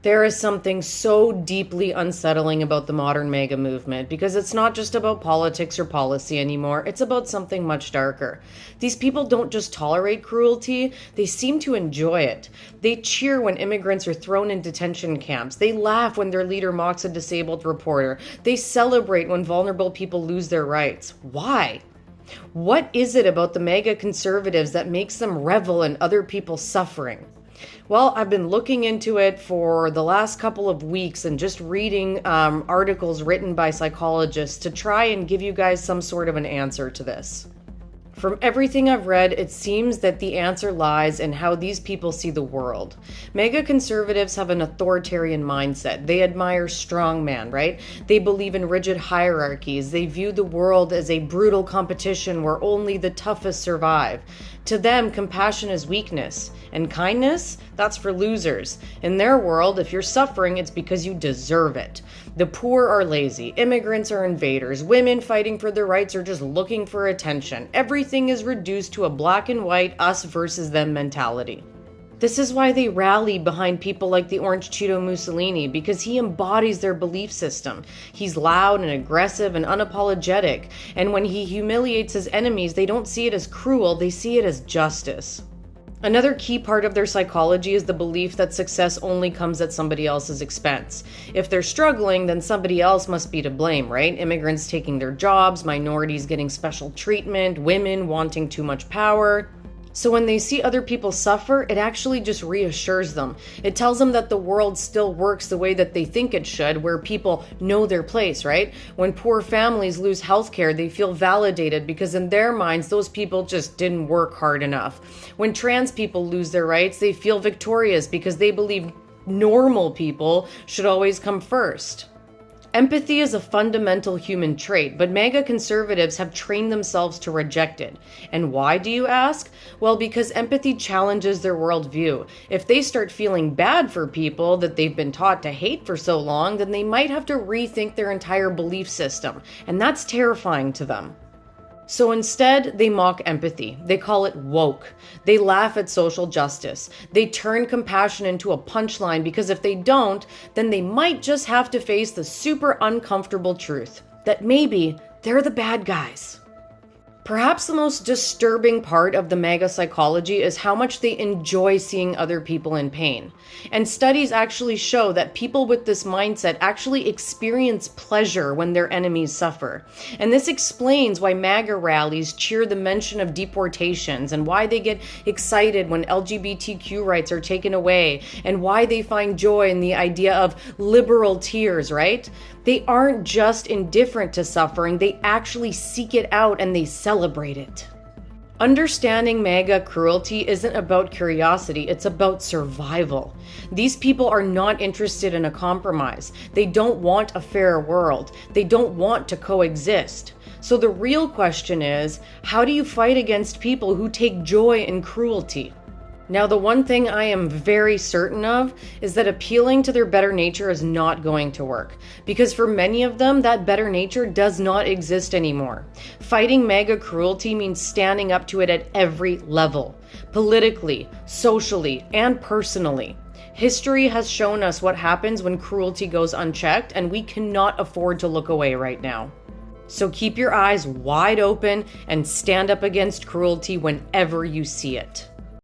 There is something so deeply unsettling about the modern MAGA movement because it's not just about politics or policy anymore, it's about something much darker. These people don't just tolerate cruelty, they seem to enjoy it. They cheer when immigrants are thrown in detention camps, they laugh when their leader mocks a disabled reporter, they celebrate when vulnerable people lose their rights. Why? What is it about the MAGA conservatives that makes them revel in other people's suffering? Well, I've been looking into it for the last couple of weeks and just reading articles written by psychologists to try and give you guys some sort of an answer to this. From everything I've read, it seems that the answer lies in how these people see the world. MAGA conservatives have an authoritarian mindset. They admire strongman, right? They believe in rigid hierarchies. They view the world as a brutal competition where only the toughest survive. To them, compassion is weakness, and kindness, that's for losers. In their world, if you're suffering, it's because you deserve it. The poor are lazy, immigrants are invaders, women fighting for their rights are just looking for attention. Everything is reduced to a black and white, us versus them mentality. This is why they rally behind people like the Orange Cheeto Mussolini, because he embodies their belief system. He's loud and aggressive and unapologetic, and when he humiliates his enemies, they don't see it as cruel, they see it as justice. Another key part of their psychology is the belief that success only comes at somebody else's expense. If they're struggling, then somebody else must be to blame, right? Immigrants taking their jobs, minorities getting special treatment, women wanting too much power. So when they see other people suffer, it actually just reassures them. It tells them that the world still works the way that they think it should, where people know their place, right? When poor families lose healthcare, they feel validated because in their minds, those people just didn't work hard enough. When trans people lose their rights, they feel victorious because they believe normal people should always come first. Empathy is a fundamental human trait, but MAGA conservatives have trained themselves to reject it. And why, do you ask? Well, because empathy challenges their worldview. If they start feeling bad for people that they've been taught to hate for so long, then they might have to rethink their entire belief system. And that's terrifying to them. So instead, they mock empathy. They call it woke. They laugh at social justice. They turn compassion into a punchline because if they don't, then they might just have to face the super uncomfortable truth that maybe they're the bad guys. Perhaps the most disturbing part of the MAGA psychology is how much they enjoy seeing other people in pain. And studies actually show that people with this mindset actually experience pleasure when their enemies suffer. And this explains why MAGA rallies cheer the mention of deportations and why they get excited when LGBTQ rights are taken away and why they find joy in the idea of liberal tears, right? They aren't just indifferent to suffering, they actually seek it out and they celebrate it. Understanding MAGA cruelty isn't about curiosity, it's about survival. These people are not interested in a compromise. They don't want a fair world. They don't want to coexist. So the real question is, how do you fight against people who take joy in cruelty? Now, the one thing I am very certain of is that appealing to their better nature is not going to work. Because for many of them, that better nature does not exist anymore. Fighting MAGA cruelty means standing up to it at every level. Politically, socially, and personally. History has shown us what happens when cruelty goes unchecked, and we cannot afford to look away right now. So keep your eyes wide open and stand up against cruelty whenever you see it.